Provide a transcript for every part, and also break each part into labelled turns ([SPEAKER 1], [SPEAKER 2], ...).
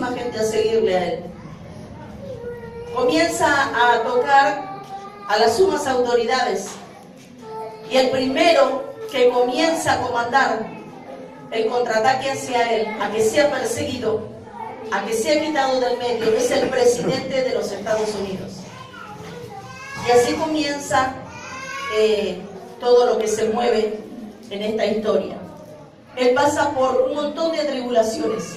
[SPEAKER 1] muchísima gente a seguirle a él. Comienza a tocar a las sumas autoridades y el primero que comienza a comandar el contraataque hacia él, a que sea perseguido, a que sea quitado del medio, es el presidente de los Estados Unidos. Y así comienza todo lo que se mueve en esta historia. Él pasa por un montón de tribulaciones,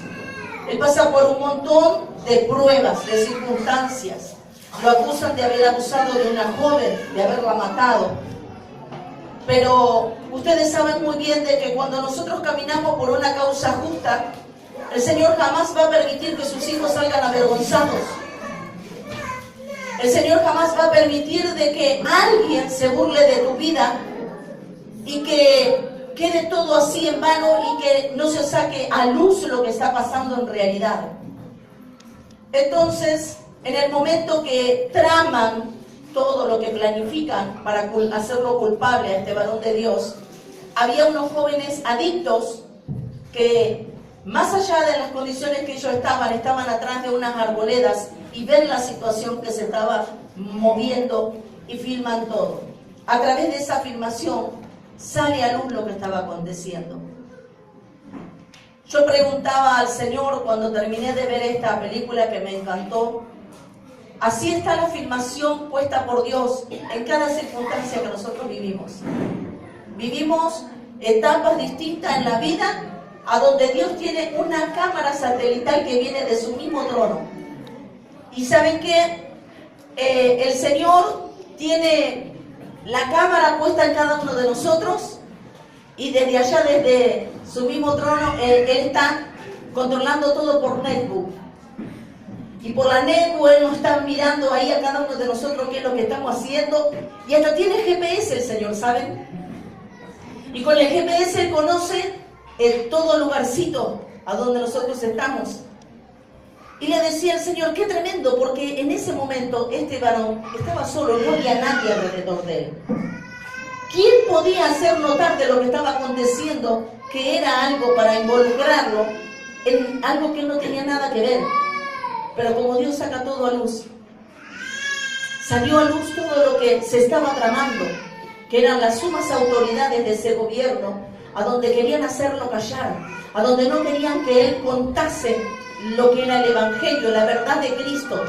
[SPEAKER 1] él pasa por un montón de pruebas, de circunstancias. Lo acusan de haber abusado de una joven, de haberla matado. Pero ustedes saben muy bien de que cuando nosotros caminamos por una causa justa, el Señor jamás va a permitir que sus hijos salgan avergonzados. El Señor jamás va a permitir de que alguien se burle de tu vida y que quede todo así en vano y que no se saque a luz lo que está pasando en realidad. Entonces, en el momento que traman todo lo que planifican para hacerlo culpable a este varón de Dios, había unos jóvenes adictos que, más allá de las condiciones que ellos estaban atrás de unas arboledas y ven la situación que se estaba moviendo y filman todo. A través de esa filmación sale a luz lo que estaba aconteciendo. Yo preguntaba al Señor cuando terminé de ver esta película que me encantó. Así está la filmación puesta por Dios en cada circunstancia que nosotros vivimos. Vivimos etapas distintas en la vida, a donde Dios tiene una cámara satelital que viene de su mismo trono. Y ¿saben qué? El Señor tiene la cámara puesta en cada uno de nosotros y desde allá, desde su mismo trono, Él está controlando todo por netbook. Y por la netbook Él nos está mirando ahí a cada uno de nosotros qué es lo que estamos haciendo. Y hasta tiene GPS el Señor, ¿saben? Y con el GPS Él conoce todo lugarcito a donde nosotros estamos. Y le decía al Señor, qué tremendo, porque en ese momento este varón estaba solo, no había nadie alrededor de él. ¿Quién podía hacer notar de lo que estaba aconteciendo que era algo para involucrarlo en algo que él no tenía nada que ver? Pero como Dios saca todo a luz, salió a luz todo lo que se estaba tramando, que eran las sumas autoridades de ese gobierno, a donde querían hacerlo callar, a donde no querían que él contase lo que era el Evangelio, la verdad de Cristo,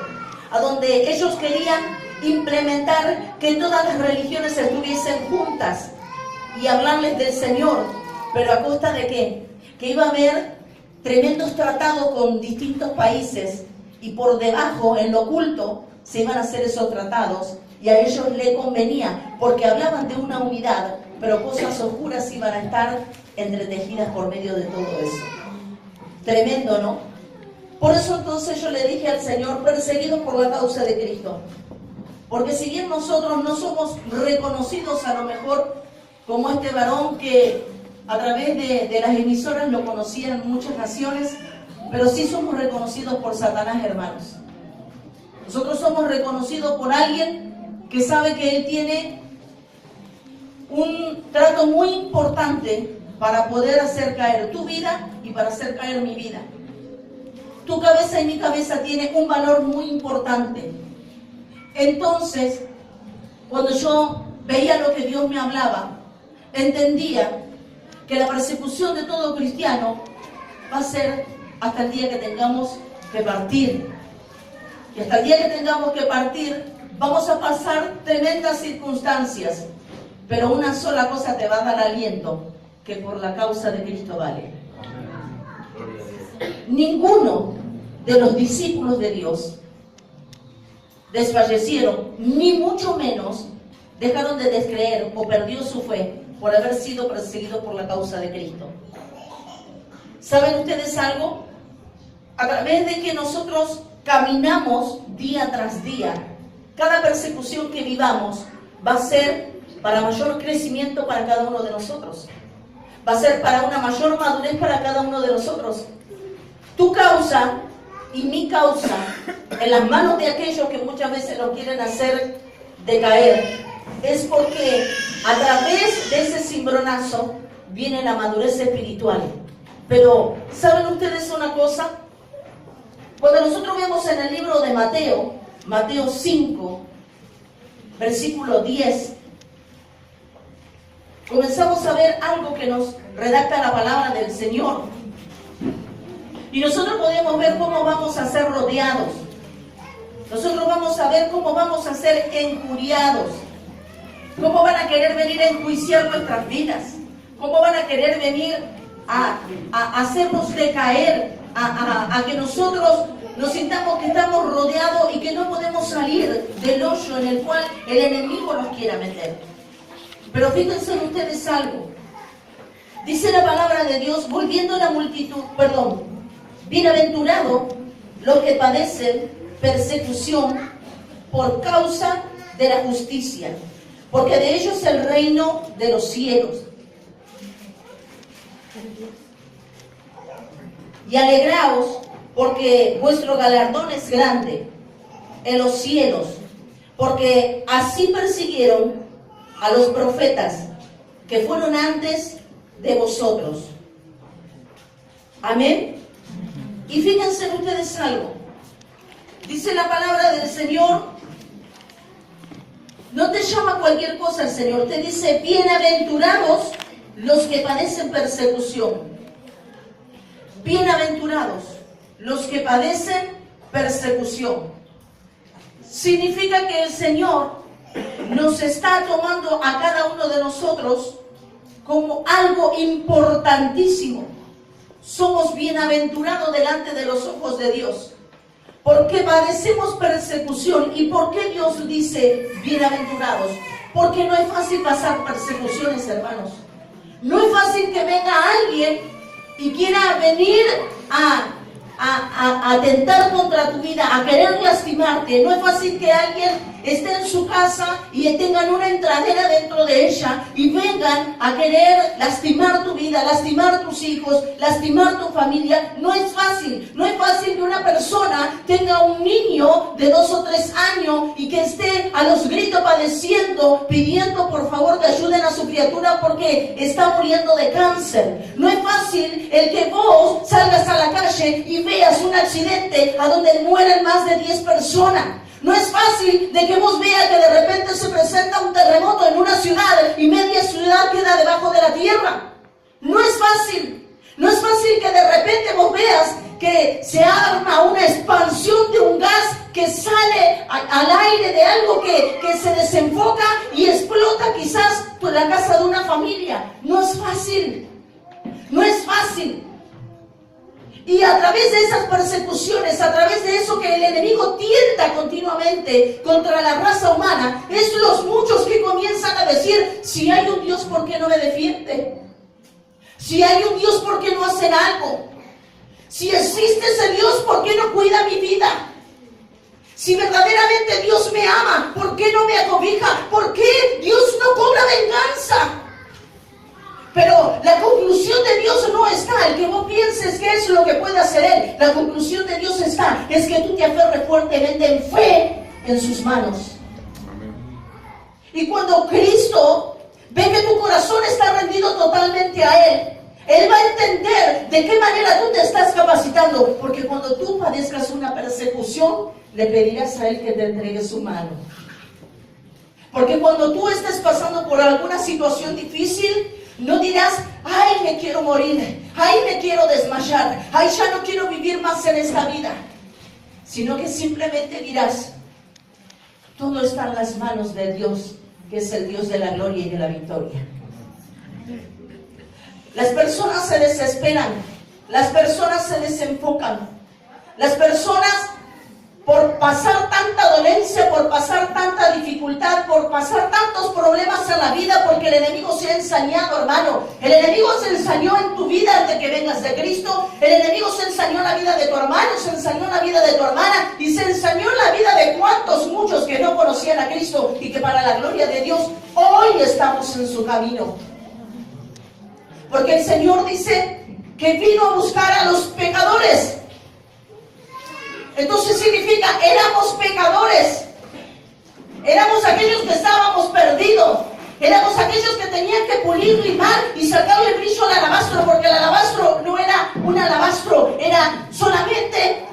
[SPEAKER 1] a donde ellos querían implementar que todas las religiones estuviesen juntas y hablarles del Señor, pero a costa de ¿qué? Que iba a haber tremendos tratados con distintos países y por debajo, en lo oculto, se iban a hacer esos tratados y a ellos les convenía, porque hablaban de una unidad, pero cosas oscuras iban a estar entretejidas por medio de todo eso. Tremendo, ¿no? Por eso entonces yo le dije al Señor, perseguidos por la causa de Cristo. Porque si bien nosotros no somos reconocidos a lo mejor como este varón que a través de las emisoras lo conocían muchas naciones, pero sí somos reconocidos por Satanás, hermanos. Nosotros somos reconocidos por alguien que sabe que él tiene un trato muy importante para poder hacer caer tu vida y para hacer caer mi vida. Tu cabeza y mi cabeza tiene un valor muy importante. Entonces, cuando yo veía lo que Dios me hablaba, entendía que la persecución de todo cristiano va a ser hasta el día que tengamos que partir. Y hasta el día que tengamos que partir, vamos a pasar tremendas circunstancias, pero una sola cosa te va a dar aliento, que por la causa de Cristo vale. Ninguno de los discípulos de Dios desfallecieron, ni mucho menos dejaron de descreer o perdió su fe por haber sido perseguidos por la causa de Cristo. ¿Saben ustedes algo? A través de que nosotros caminamos día tras día, cada persecución que vivamos va a ser para mayor crecimiento para cada uno de nosotros. Va a ser para una mayor madurez para cada uno de nosotros. Tu causa y mi causa, en las manos de aquellos que muchas veces nos quieren hacer decaer, es porque a través de ese cimbronazo viene la madurez espiritual. Pero, ¿saben ustedes una cosa? Cuando nosotros vemos en el libro de Mateo, Mateo 5, versículo 10, comenzamos a ver algo que nos redacta la palabra del Señor. Y nosotros podemos ver cómo vamos a ser rodeados. Nosotros vamos a ver cómo vamos a ser enjuriados. Cómo van a querer venir a enjuiciar nuestras vidas. Cómo van a querer venir a hacernos decaer. A que nosotros nos sintamos que estamos rodeados y que no podemos salir del hoyo en el cual el enemigo nos quiera meter. Pero fíjense ustedes algo. Dice la palabra de Dios, volviendo a la multitud, bienaventurados los que padecen persecución por causa de la justicia, porque de ellos es el reino de los cielos. Y alegraos, porque vuestro galardón es grande en los cielos, porque así persiguieron a los profetas que fueron antes de vosotros. Amén. Y fíjense ustedes algo. Dice la palabra del Señor, no te llama cualquier cosa el Señor, te dice, bienaventurados los que padecen persecución. Bienaventurados los que padecen persecución. Significa que el Señor nos está tomando a cada uno de nosotros como algo importantísimo. Somos bienaventurados delante de los ojos de Dios, porque padecemos persecución. ¿Y por qué Dios dice bienaventurados? Porque no es fácil pasar persecuciones, hermanos. No es fácil que venga alguien y quiera venir a atentar contra tu vida, a querer lastimarte. No es fácil que alguien esté en su casa y tengan una entradera dentro de ella y vengan a querer lastimar tu vida, lastimar tus hijos, lastimar tu familia. No es fácil. No es fácil que una persona tenga un niño de 2 o 3 años y que esté a los gritos padeciendo, pidiendo por favor que ayuden a su criatura porque está muriendo de cáncer. No es fácil el que vos salgas a la calle y veas un accidente a donde mueren más de 10 personas. No es fácil de que vos veas que de repente se presenta un terremoto en una ciudad y media ciudad queda debajo de la tierra. No es fácil. No es fácil que de repente vos veas que se arma una expansión de un gas que sale al aire de algo que se desenfoca y explota quizás por la casa de una familia. No es fácil. No es fácil. Y a través de esas persecuciones, a través de eso que el enemigo tienta continuamente contra la raza humana, es los muchos que comienzan a decir, si hay un Dios, ¿por qué no me defiende? Si hay un Dios, ¿por qué no hacen algo? Si existe ese Dios, ¿por qué no cuida mi vida? Si verdaderamente Dios me ama, ¿por qué no me acobija? ¿Por qué Dios no cobra venganza? Pero la conclusión de Dios no está en que vos pienses que es lo que puede hacer Él. La conclusión de Dios está, es que tú te aferres fuertemente en fe en sus manos. Y cuando Cristo ve que tu corazón está rendido totalmente a Él, Él va a entender de qué manera tú te estás capacitando. Porque cuando tú padezcas una persecución, le pedirás a Él que te entregue su mano. Porque cuando tú estés pasando por alguna situación difícil, no dirás, ay, me quiero morir, ay, me quiero desmayar, ay, ya no quiero vivir más en esta vida. Sino que simplemente dirás, todo está en las manos de Dios, que es el Dios de la gloria y de la victoria. Las personas se desesperan, las personas se desenfocan, las personas por pasar tanta dolencia, por pasar tanta dificultad, por pasar tantos problemas en la vida, porque el enemigo se ha ensañado, hermano. El enemigo se ensañó en tu vida antes que vengas de Cristo. El enemigo se ensañó en la vida de tu hermano, se ensañó en la vida de tu hermana y se ensañó en la vida de cuantos, muchos que no conocían a Cristo y que para la gloria de Dios hoy estamos en su camino. Porque el Señor dice que vino a buscar a los pecadores. Entonces significa, éramos pecadores, éramos aquellos que estábamos perdidos, éramos aquellos que tenían que pulir, limar y sacarle brillo al alabastro, porque el alabastro no era un alabastro, era solamente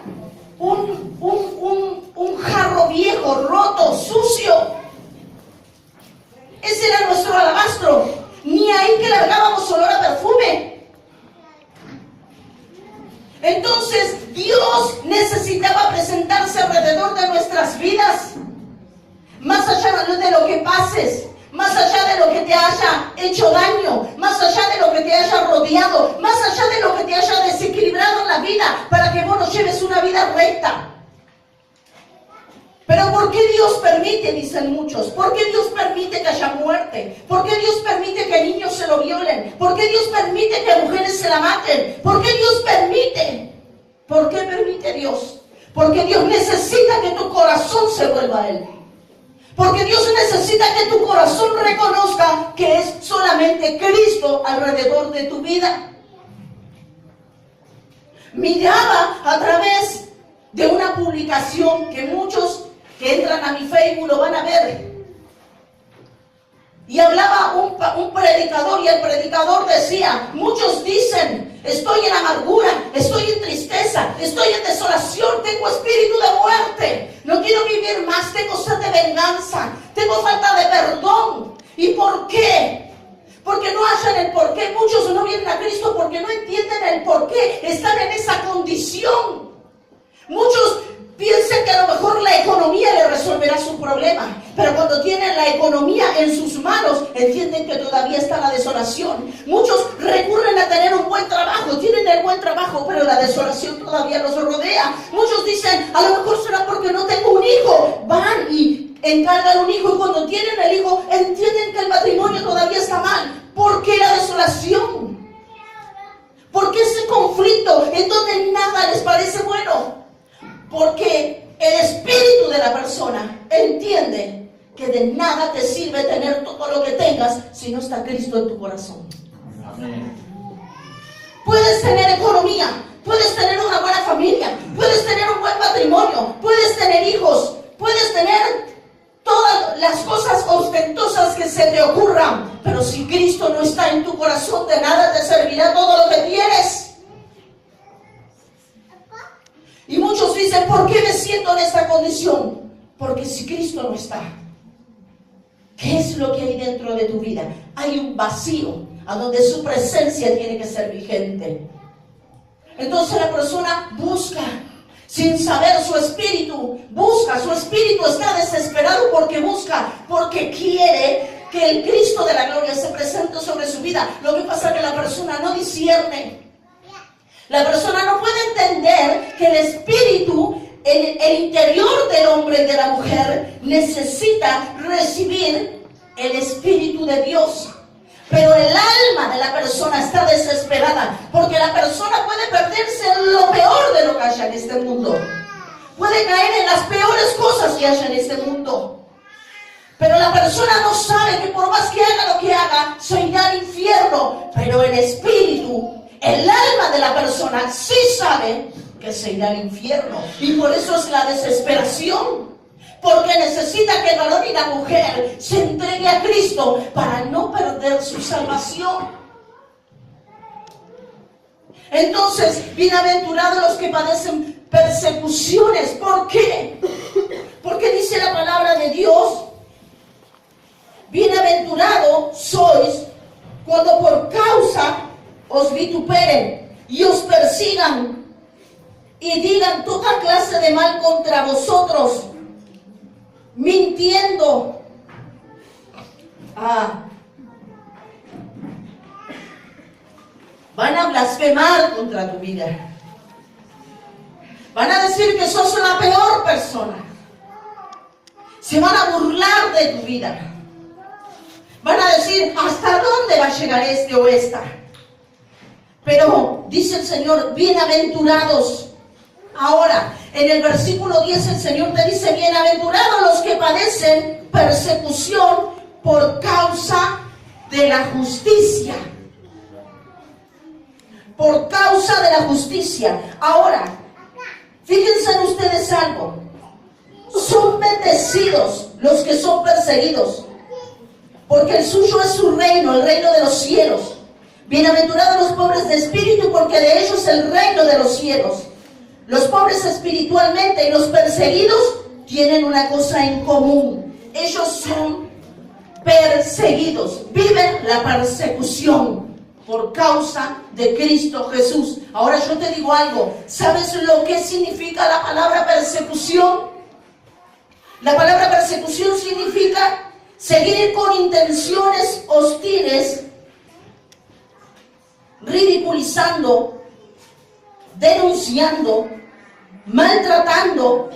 [SPEAKER 1] Dios necesitaba presentarse alrededor de nuestras vidas. Más allá de lo que pases, más allá de lo que te haya hecho daño, más allá de lo que te haya rodeado, más allá de lo que te haya desequilibrado en la vida, para que vos no lleves una vida recta. Pero ¿por qué Dios permite? Dicen muchos. ¿Por qué Dios permite que haya muerte? ¿Por qué Dios permite que niños se lo violen? ¿Por qué Dios permite que mujeres se la maten? ¿Por qué Dios permite? ¿Por qué permite Dios? Porque Dios necesita que tu corazón se vuelva a Él. Porque Dios necesita que tu corazón reconozca que es solamente Cristo alrededor de tu vida. Miraba a través de una publicación que muchos que entran a mi Facebook lo van a ver. Y hablaba un predicador, y el predicador decía, muchos dicen, estoy en amargura, estoy en tristeza, estoy en desolación, tengo espíritu de muerte, no quiero vivir más, tengo sed de venganza, tengo falta de perdón. ¿Y por qué? Porque no hallan el por qué. Muchos no vienen a Cristo porque no entienden el por qué están en esa condición. Muchos piensan que a lo mejor la economía le resolverá su problema, pero cuando tienen la economía en sus manos, entienden que todavía está la desolación. Muchos recurren a tener un buen trabajo, tienen el buen trabajo, pero la desolación todavía los rodea. Muchos dicen, a lo mejor será porque no tengo un hijo. Van y encargan un hijo, y cuando tienen el hijo, entienden que el matrimonio todavía está mal. ¿Por qué la desolación? ¿Por qué ese conflicto en donde nada les parece bueno? Porque el espíritu de la persona entiende que de nada te sirve tener todo lo que tengas si no está Cristo en tu corazón. Amén. Puedes tener economía, puedes tener una buena familia, puedes tener un buen matrimonio, puedes tener hijos, puedes tener todas las cosas ostentosas que se te ocurran, pero si Cristo no está en tu corazón, de nada te servirá todo lo que tienes. Y muchos dicen, ¿por qué me siento en esta condición? Porque si Cristo no está, ¿qué es lo que hay dentro de tu vida? Hay un vacío a donde su presencia tiene que ser vigente. Entonces la persona busca, sin saber su espíritu está desesperado porque busca, porque quiere que el Cristo de la gloria se presente sobre su vida. Lo que pasa es que la persona no discierne. La persona no puede entender que el espíritu, el interior del hombre y de la mujer, necesita recibir el espíritu de Dios. Pero el alma de la persona está desesperada, porque la persona puede perderse en lo peor de lo que haya en este mundo. Puede caer en las peores cosas que haya en este mundo. Pero la persona no sabe que por más que haga lo que haga, se irá al infierno. Pero el espíritu, el alma de la persona sí sabe que se irá al infierno. Y por eso es la desesperación. Porque necesita que el varón y la mujer se entregue a Cristo para no perder su salvación. Entonces, bienaventurados los que padecen persecuciones. ¿Por qué? Porque dice la palabra de Dios, bienaventurados sois cuando por causa os vituperen y os persigan y digan toda clase de mal contra vosotros, mintiendo. Van a blasfemar contra tu vida. Van a decir que sos la peor persona. Se van a burlar de tu vida. Van a decir, ¿hasta dónde va a llegar este o esta? Pero dice el Señor, bienaventurados. Ahora, en el versículo 10 el Señor te dice, bienaventurados los que padecen persecución por causa de la justicia. Por causa de la justicia. Ahora, fíjense en ustedes algo. Son bendecidos los que son perseguidos, porque el suyo es su reino, el reino de los cielos. Bienaventurados los pobres de espíritu, porque de ellos es el reino de los cielos. Los pobres espiritualmente y los perseguidos tienen una cosa en común. Ellos son perseguidos, viven la persecución. por causa de Cristo Jesús. Ahora yo te digo algo, ¿sabes lo que significa la palabra persecución? La palabra persecución significa seguir con intenciones hostiles, ridiculizando, denunciando, maltratando,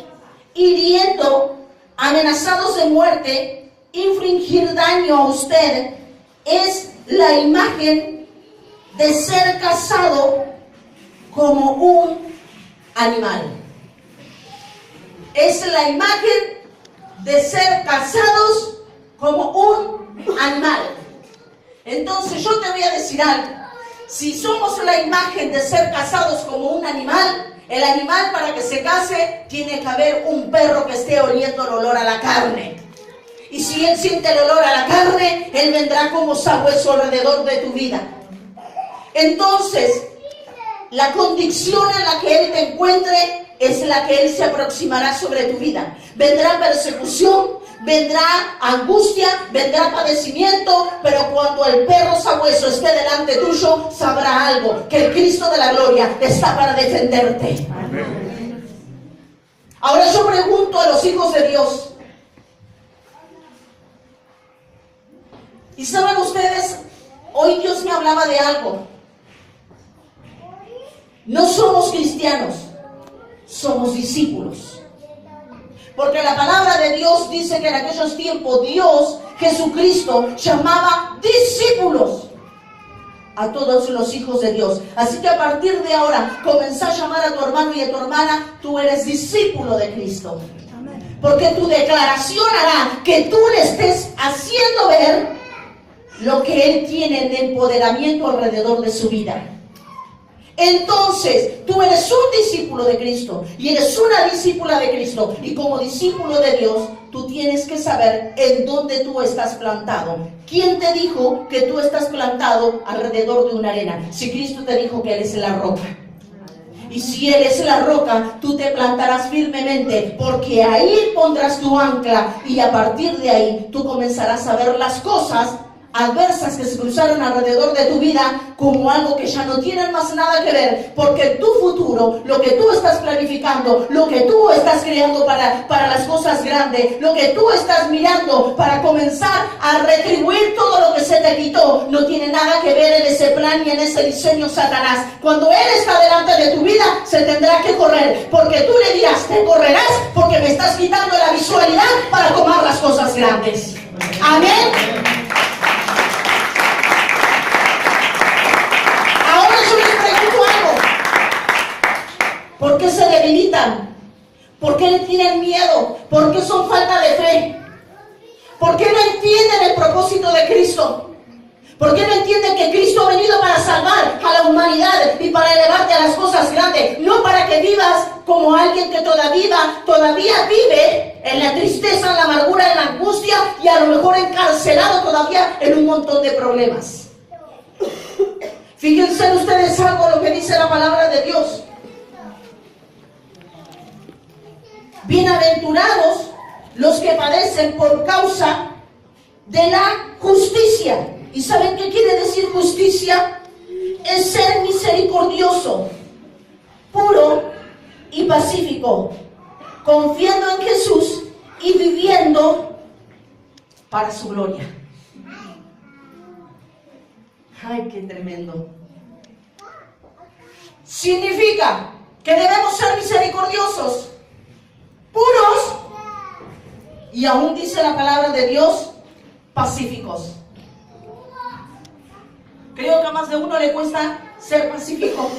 [SPEAKER 1] hiriendo, amenazados de muerte, infligir daño a usted. Es la imagen de ser cazado como un animal. Es la imagen de ser cazados como un animal. Entonces yo te voy a decir algo. Si somos la imagen de ser cazados como un animal, el animal para que se case tiene que haber un perro que esté oliendo el olor a la carne. Y si él siente el olor a la carne, él vendrá como sabueso alrededor de tu vida. Entonces, la condición en la que él te encuentre es la que él se aproximará sobre tu vida. Vendrá persecución, vendrá angustia, vendrá padecimiento, pero cuando el perro sabueso esté delante tuyo, sabrá algo, que el Cristo de la gloria está para defenderte. Amén. Ahora yo pregunto a los hijos de Dios, y saben ustedes, hoy Dios me hablaba de algo. No somos cristianos, somos discípulos. Porque la palabra de Dios dice que en aquellos tiempos Dios, Jesucristo, llamaba discípulos a todos los hijos de Dios. Así que a partir de ahora, comenzá a llamar a tu hermano y a tu hermana, tú eres discípulo de Cristo. Porque tu declaración hará que tú le estés haciendo ver lo que Él tiene de empoderamiento alrededor de su vida. Entonces, tú eres un discípulo de Cristo y eres una discípula de Cristo. Y como discípulo de Dios, tú tienes que saber en dónde tú estás plantado. ¿Quién te dijo que tú estás plantado alrededor de una arena? Si Cristo te dijo que Él es la roca. Y si Él es la roca, tú te plantarás firmemente, porque ahí pondrás tu ancla y a partir de ahí tú comenzarás a ver las cosas adversas que se cruzaron alrededor de tu vida como algo que ya no tienen más nada que ver, porque tu futuro, lo que tú estás planificando, lo que tú estás creando para las cosas grandes, lo que tú estás mirando para comenzar a retribuir todo lo que se te quitó, no tiene nada que ver en ese plan y en ese diseño Satanás. Cuando Él está delante de tu vida, se tendrá que correr, porque tú le dirás, te correrás porque me estás quitando la visualidad para tomar las cosas grandes. Amén. ¿Por qué se debilitan? ¿Por qué le tienen miedo? ¿Por qué son falta de fe? ¿Por qué no entienden el propósito de Cristo? ¿Por qué no entienden que Cristo ha venido para salvar a la humanidad y para elevarte a las cosas grandes? No para que vivas como alguien que todavía vive en la tristeza, en la amargura, en la angustia y a lo mejor encarcelado todavía en un montón de problemas. Fíjense ustedes algo lo que dice la palabra de Dios. Bienaventurados los que padecen por causa de la justicia. ¿Y saben qué quiere decir justicia? Es ser misericordioso, puro y pacífico, confiando en Jesús y viviendo para su gloria. ¡Ay, qué tremendo! Significa que debemos ser misericordiosos, puros y aún dice la palabra de Dios, pacíficos. Creo que a más de uno le cuesta ser pacífico.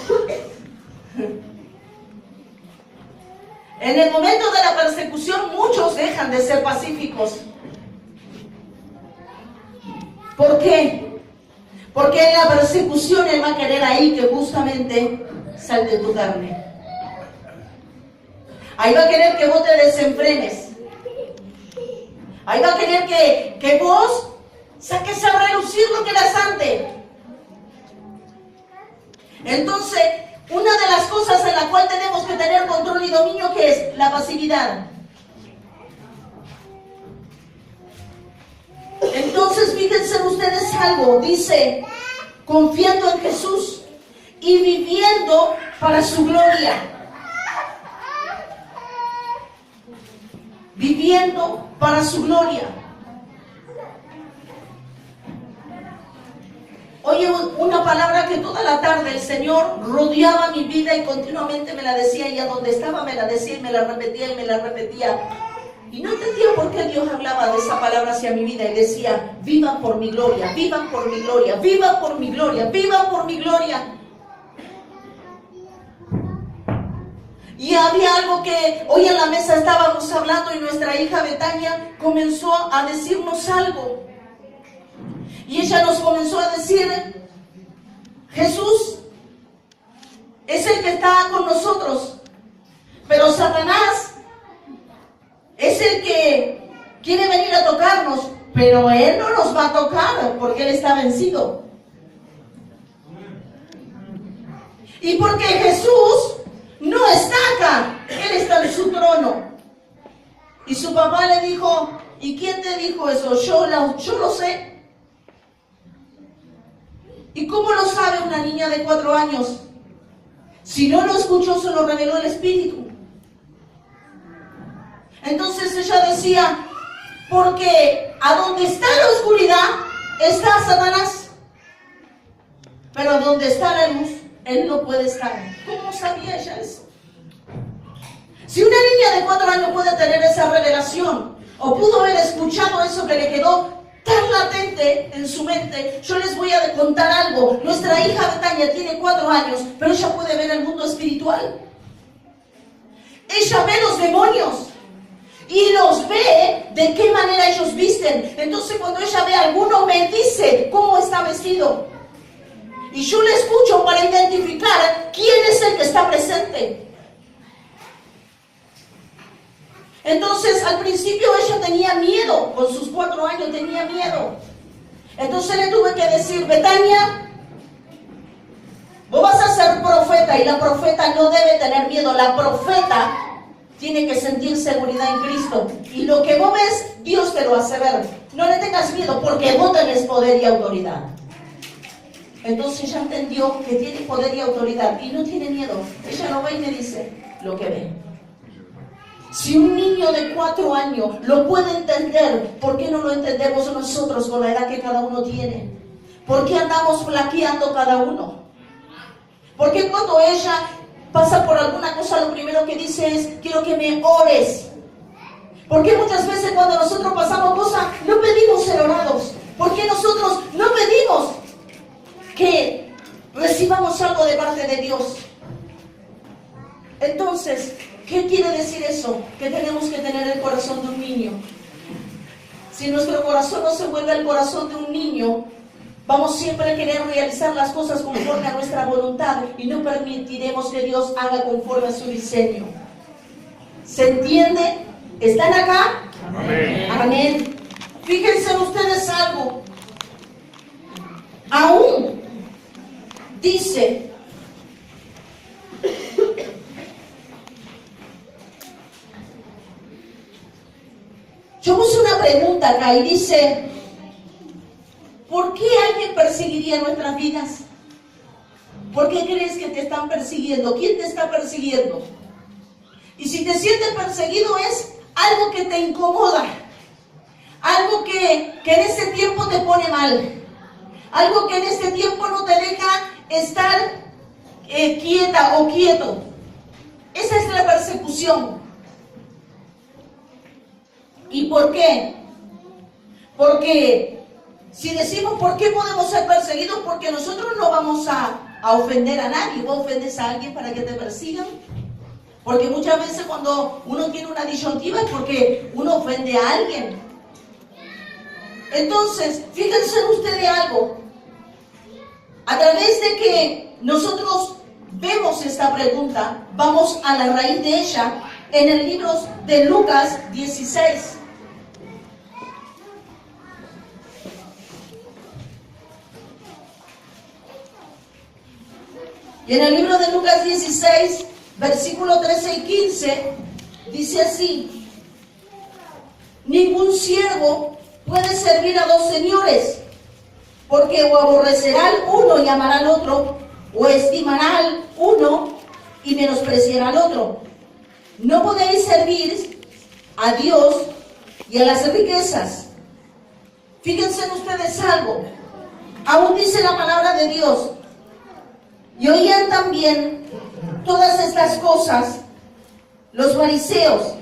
[SPEAKER 1] En el momento de la persecución muchos dejan de ser pacíficos. ¿Por qué? Porque en la persecución Él va a querer ahí que justamente salte tu carne. Ahí va a querer que vos te desenfrenes. Ahí va a querer que vos saques a relucir lo que eras antes. Entonces, una de las cosas en la cual tenemos que tener control y dominio, que es la pasividad. Entonces, fíjense ustedes algo. Dice confiando en Jesús y viviendo para su gloria. Viviendo para su gloria. Oye, una palabra que toda la tarde el Señor rodeaba mi vida y continuamente me la decía, y a donde estaba me la decía y me la repetía y me la repetía. Y no entendía por qué Dios hablaba de esa palabra hacia mi vida y decía: vivan por mi gloria, vivan por mi gloria, vivan por mi gloria, vivan por mi gloria. Y había algo que hoy en la mesa estábamos hablando y nuestra hija Betania comenzó a decirnos algo. Y ella nos comenzó a decir: Jesús es el que está con nosotros, pero Satanás es el que quiere venir a tocarnos, pero Él no nos va a tocar porque Él está vencido. Y porque Jesús no está acá, Él está en su trono. Y su papá le dijo: ¿y quién te dijo eso? Yo lo sé. ¿Y cómo lo sabe una niña de 4 años? Si no lo escuchó, se lo reveló el Espíritu. Entonces ella decía: porque a donde está la oscuridad está Satanás, pero donde está la luz, Él no puede estar. ¿Cómo sabía ella eso? Si una niña de 4 años puede tener esa revelación, o pudo haber escuchado eso que le quedó tan latente en su mente, yo les voy a contar algo. Nuestra hija Betania tiene 4 años, pero ella puede ver el mundo espiritual. Ella ve los demonios y los ve de qué manera ellos visten. Entonces cuando ella ve a alguno, me dice cómo está vestido. Y yo le escucho para identificar quién es el que está presente. Entonces, al principio ella tenía miedo, con sus 4 años tenía miedo. Entonces le tuve que decir: Betania, vos vas a ser profeta, y la profeta no debe tener miedo. La profeta tiene que sentir seguridad en Cristo. Y lo que vos ves, Dios te lo hace ver. No le tengas miedo, porque vos tenés poder y autoridad. Entonces ella entendió que tiene poder y autoridad y no tiene miedo. Ella lo ve y me dice lo que ve. Si un niño de 4 años lo puede entender, ¿por qué no lo entendemos nosotros con la edad que cada uno tiene? ¿Por qué andamos flaqueando cada uno? ¿Por qué cuando ella pasa por alguna cosa, lo primero que dice es: quiero que me ores? ¿Por qué muchas veces cuando nosotros pasamos cosas no pedimos ser orados? ¿Por qué nosotros no pedimos que recibamos algo de parte de Dios? Entonces, ¿qué quiere decir eso? Que tenemos que tener el corazón de un niño. Si nuestro corazón no se vuelve el corazón de un niño, vamos siempre a querer realizar las cosas conforme a nuestra voluntad y no permitiremos que Dios haga conforme a su diseño. ¿Se entiende? ¿Están acá?
[SPEAKER 2] Amén.
[SPEAKER 1] Amén. Fíjense ustedes algo. Aún dice: yo puse una pregunta acá y dice: ¿por qué alguien perseguiría nuestras vidas? ¿Por qué crees que te están persiguiendo? ¿Quién te está persiguiendo? Y si te sientes perseguido, es algo que te incomoda, algo que en ese tiempo te pone mal, algo que en este tiempo no te deja estar quieta o quieto. Esa es la persecución. ¿Y por qué? Porque si decimos por qué podemos ser perseguidos, porque nosotros no vamos a ofender a nadie. ¿Vos ofendes a alguien para que te persigan? Porque muchas veces cuando uno tiene una disyuntiva es porque uno ofende a alguien. Entonces, fíjense ustedes algo. A través de que nosotros vemos esta pregunta, vamos a la raíz de ella en el libro de Lucas 16. Y en el libro de Lucas 16, versículos 13 y 15, dice así: ningún siervo puede servir a 2 señores, porque o aborrecerá al uno y amará al otro, o estimará al uno y menospreciará al otro. No podéis servir a Dios y a las riquezas. Fíjense ustedes algo, aún dice la palabra de Dios, y oían también todas estas cosas los fariseos,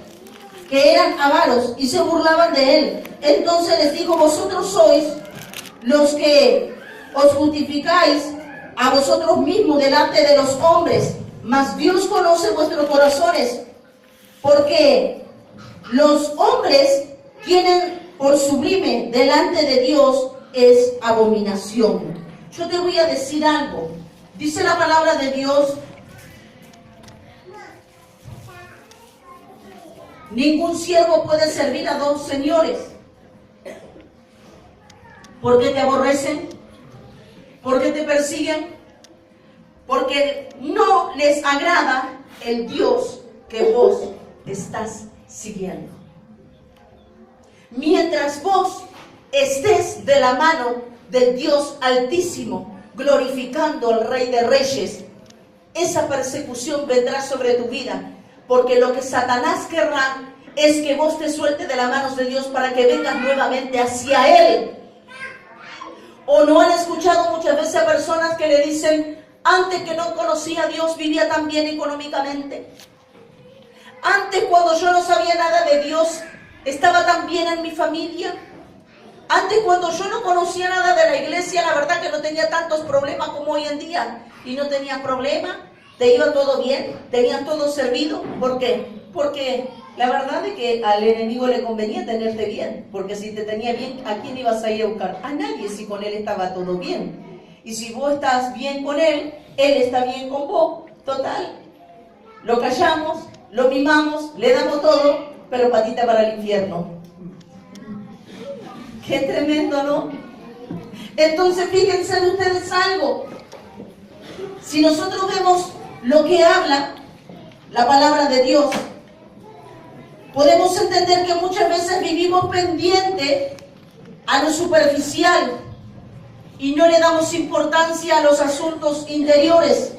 [SPEAKER 1] que eran avaros, y se burlaban de él. Entonces les digo, vosotros sois los que os justificáis a vosotros mismos delante de los hombres, mas Dios conoce vuestros corazones, porque los hombres tienen por sublime delante de Dios es abominación. Yo te voy a decir algo. Dice la palabra de Dios, ningún siervo puede servir a dos señores, porque te aborrecen, porque te persiguen, porque no les agrada el Dios que vos estás siguiendo. Mientras vos estés de la mano del Dios Altísimo, glorificando al Rey de Reyes, esa persecución vendrá sobre tu vida, porque lo que Satanás querrá es que vos te sueltes de las manos de Dios para que vengas nuevamente hacia Él. ¿O no han escuchado muchas veces a personas que le dicen, antes que no conocía a Dios vivía tan bien económicamente? Antes, cuando yo no sabía nada de Dios, estaba tan bien en mi familia. Antes, cuando yo no conocía nada de la iglesia, la verdad que no tenía tantos problemas como hoy en día. Y no tenías problemas, te iba todo bien, tenías todo servido. ¿Por qué? Porque la verdad es que al enemigo le convenía tenerte bien. Porque si te tenía bien, ¿a quién ibas a ir a buscar? A nadie, si con él estaba todo bien. Y si vos estás bien con él está bien con vos. Total, lo callamos, lo mimamos, le damos todo, pero patita para el infierno. Qué tremendo, ¿no? Entonces, fíjense ustedes algo. Si nosotros vemos lo que habla la palabra de Dios, podemos entender que muchas veces vivimos pendientes a lo superficial y no le damos importancia a los asuntos interiores.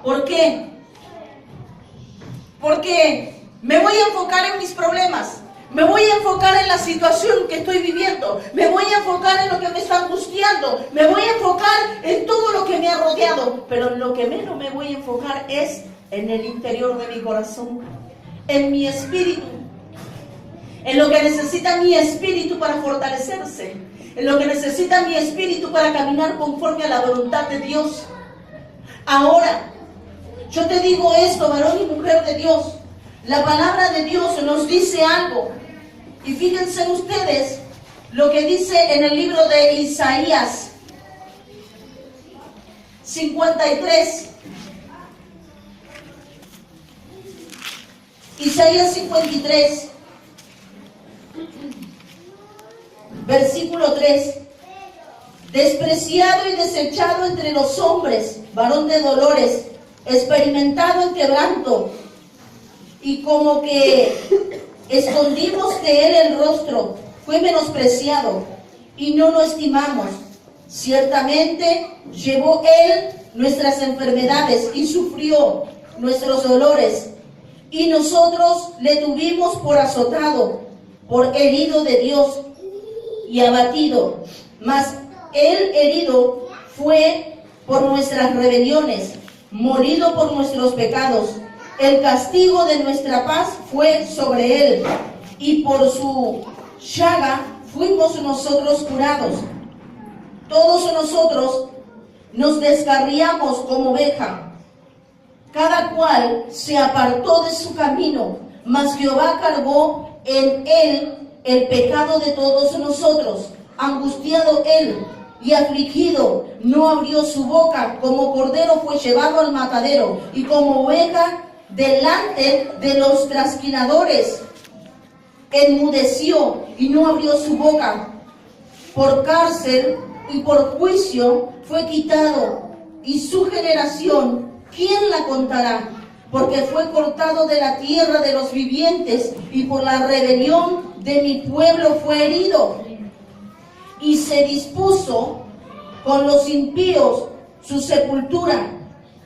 [SPEAKER 1] ¿Por qué? Porque me voy a enfocar en mis problemas, me voy a enfocar en la situación que estoy viviendo, me voy a enfocar en lo que me está angustiando, me voy a enfocar en todo lo que me ha rodeado, pero en lo que menos me voy a enfocar es en el interior de mi corazón, en mi espíritu, en lo que necesita mi espíritu para fortalecerse, en lo que necesita mi espíritu para caminar conforme a la voluntad de Dios. Ahora, yo te digo esto, varón y mujer de Dios, la palabra de Dios nos dice algo. Y fíjense ustedes lo que dice en el libro de Isaías 53. Isaías 53, versículo 3. Despreciado y desechado entre los hombres, varón de dolores, experimentado en quebranto, y como que escondimos de él el rostro, fue menospreciado y no lo estimamos. Ciertamente llevó él nuestras enfermedades y sufrió nuestros dolores, y nosotros le tuvimos por azotado, por herido de Dios y abatido. Mas él herido fue por nuestras rebeliones, molido por nuestros pecados. El castigo de nuestra paz fue sobre él, y por su llaga fuimos nosotros curados. Todos nosotros nos descarriamos como oveja, cada cual se apartó de su camino, mas Jehová cargó en él el pecado de todos nosotros. Angustiado él y afligido, no abrió su boca. Como cordero fue llevado al matadero, y como oveja delante de los trasquinadores enmudeció y no abrió su boca. Por cárcel y por juicio fue quitado, y su generación, ¿quién la contará? Porque fue cortado de la tierra de los vivientes, y por la rebelión de mi pueblo fue herido. y se dispuso con los impíos su sepultura,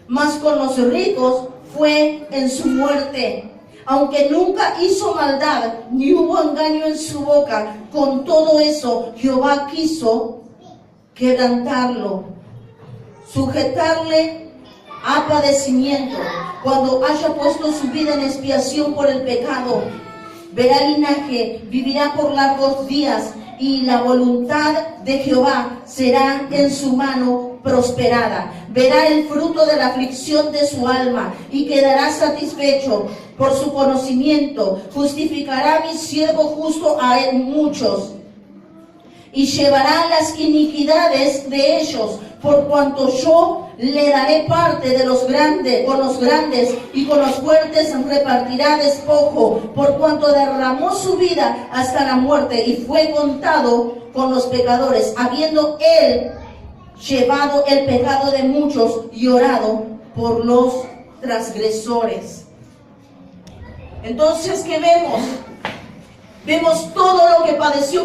[SPEAKER 1] mas con los ricos fue en su muerte. Aunque nunca hizo maldad, ni hubo engaño en su boca, con todo eso Jehová quiso quebrantarlo, sujetarle a padecimiento. Cuando haya puesto su vida en expiación por el pecado, verá linaje, vivirá por largos días, y la voluntad de Jehová será en su mano prosperada. Verá el fruto de la aflicción de su alma y quedará satisfecho por su conocimiento. Justificará mi siervo justo a él muchos, y llevará las iniquidades de ellos, por cuanto yo le daré parte de los grandes, con los grandes, y con los fuertes repartirá despojo, por cuanto derramó su vida hasta la muerte y fue contado con los pecadores, habiendo él llevado el pecado de muchos y orado por los transgresores. Entonces, ¿qué vemos? Vemos todo lo que padeció